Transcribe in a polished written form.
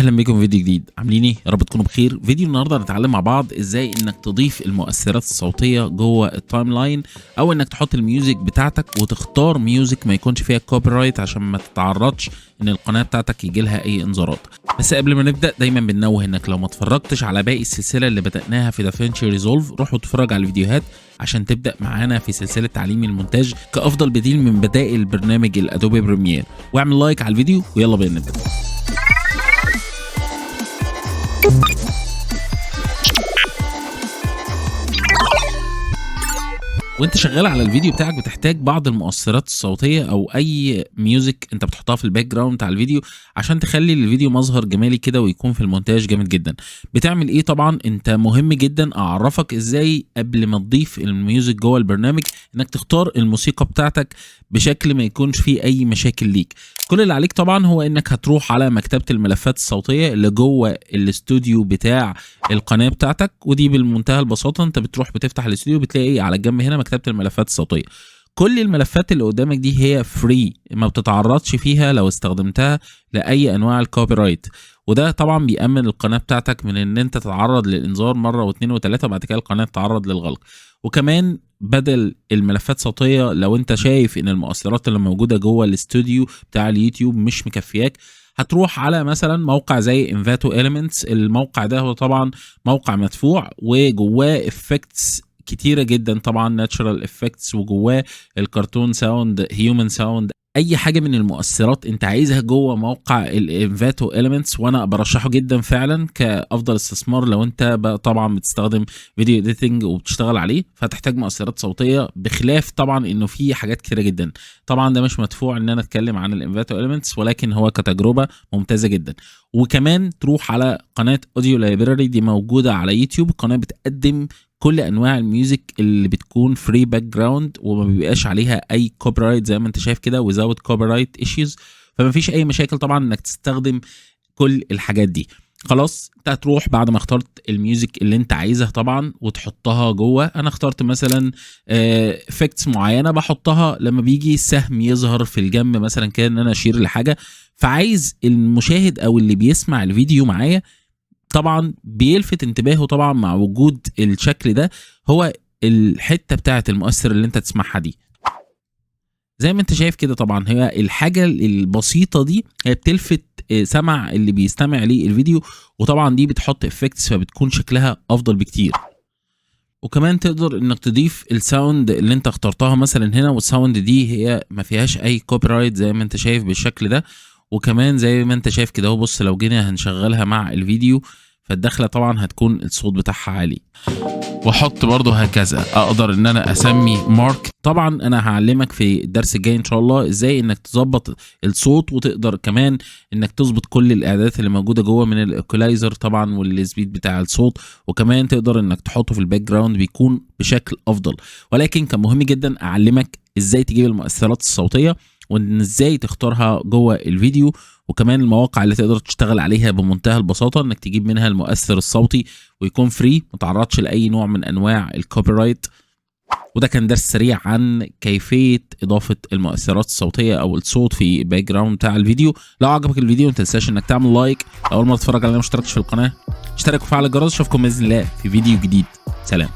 اهلا بكم في فيديو جديد. عاملين ايه؟ يا رب تكونوا بخير. فيديو النهارده هنتعلم مع بعض ازاي انك تضيف المؤثرات الصوتيه جوه التايم لاين، او انك تحط الميوزك بتاعتك وتختار ميوزك ما يكونش فيها كوبي رايت عشان ما تتعرضش ان القناه بتاعتك يجي لها اي انذارات. بس قبل ما نبدا دايما بننوه انك لو ما اتفرجتش على باقي السلسله اللي بدأناها في دافينشي ريزولف روح اتفرج على الفيديوهات عشان تبدأ معانا في سلسله تعليم المونتاج كافضل بديل من بدائل برنامج الادوبي بريمير. واعمل لايك على الفيديو ويلا بينا نبدأ. وانت شغال على الفيديو بتاعك بتحتاج بعض المؤثرات الصوتيه او اي ميوزك انت بتحطها في الباك جراوند بتاع الفيديو عشان تخلي الفيديو مظهر جمالي كده ويكون في المونتاج جامد جدا. بتعمل ايه؟ طبعا انت مهم جدا اعرفك ازاي قبل ما تضيف الميوزك جوه البرنامج انك تختار الموسيقى بتاعتك بشكل ما يكونش فيه اي مشاكل ليك. كل اللي عليك طبعا هو انك هتروح على مكتبه الملفات الصوتيه اللي جوه الاستوديو بتاع القناه بتاعتك، ودي بالمنتهى البساطه انت بتروح بتفتح الاستوديو بتلاقي على الجنب هنا مكتبه الملفات الصوتيه. كل الملفات اللي قدامك دي هي فري، ما بتتعرضش فيها لو استخدمتها لاي انواع الكوبي رايت، وده طبعا بيأمن القناه بتاعتك من ان انت تتعرض للانذار مره واثنين وثلاثه وبعد كده القناه تتعرض للغلق. وكمان بدل الملفات الصوتيه لو انت شايف ان المؤثرات اللي موجوده جوه الاستوديو بتاع اليوتيوب مش مكفياك، هتروح على مثلا موقع زي انفاتو إليمنتس. الموقع ده هو طبعا موقع مدفوع وجواه افكتس كتيره جدا، طبعا ناتشرال افكتس وجواه الكرتون ساوند، هيومن ساوند، اي حاجه من المؤثرات انت عايزها جوه موقع الانفاتو إليمنتس، وانا برشحه جدا فعلا كافضل استثمار لو انت طبعا بتستخدم فيديو اديتنج وبتشتغل عليه فتحتاج مؤثرات صوتيه، بخلاف طبعا انه في حاجات كتيره جدا. طبعا ده مش مدفوع ان انا اتكلم عن الانفاتو إليمنتس، ولكن هو كتجربه ممتازه جدا. وكمان تروح على قناه اوديو لايبراري، دي موجوده على يوتيوب. القناه بتقدم كل انواع الميوزك اللي بتكون فري باك جراوند وما بيبقاش عليها اي كوبي رايت زي ما انت شايف كده without copyright issues، فما فيش اي مشاكل طبعا انك تستخدم كل الحاجات دي. خلاص انت هتروح بعد ما اخترت الميوزك اللي انت عايزها طبعا وتحطها جوه. انا اخترت مثلا افكتس معينه بحطها لما بيجي السهم يظهر في الجنب مثلا كده ان انا اشير لحاجه، فعايز المشاهد او اللي بيسمع الفيديو معايا طبعا بيلفت انتباهه طبعا مع وجود الشكل ده هو الحته بتاعه المؤثر اللي انت تسمعها دي. زي ما انت شايف كده طبعا هي الحاجه البسيطه دي هي بتلفت سمع اللي بيستمع للفيديو، وطبعا دي بتحط افكتس فبتكون شكلها افضل بكتير. وكمان تقدر انك تضيف الساوند اللي انت اخترتها مثلا هنا، والساوند دي هي ما فيهاش اي كوبي رايت زي ما انت شايف بالشكل ده. وكمان زي ما انت شايف كده اهو، بص لو جينا هنشغلها مع الفيديو فالدخله طبعا هتكون الصوت بتاعها عالي. واحط برضو هكذا اقدر ان انا اسمي مارك. طبعا انا هعلمك في الدرس الجاي ان شاء الله ازاي انك تظبط الصوت، وتقدر كمان انك تظبط كل الاعدادات اللي موجوده جوه من الايكولايزر طبعا والسبيد بتاع الصوت، وكمان تقدر انك تحطه في الباك جراوند بيكون بشكل افضل. ولكن كان مهم جدا اعلمك ازاي تجيب المؤثرات الصوتيه وان ازاي تختارها جوه الفيديو، وكمان المواقع اللي تقدر تشتغل عليها بمنتهى البساطه انك تجيب منها المؤثر الصوتي ويكون فري ما تعرضش لاي نوع من انواع الكوبي رايت. وده كان درس سريع عن كيفيه اضافه المؤثرات الصوتيه او الصوت في الباك جراوند بتاع الفيديو. لو عجبك الفيديو ما تنساش انك تعمل لايك. لو اول مره تتفرج علينا ما اشتركتش في القناه اشترك وفعل الجرس. اشوفكم باذن الله في فيديو جديد. سلام.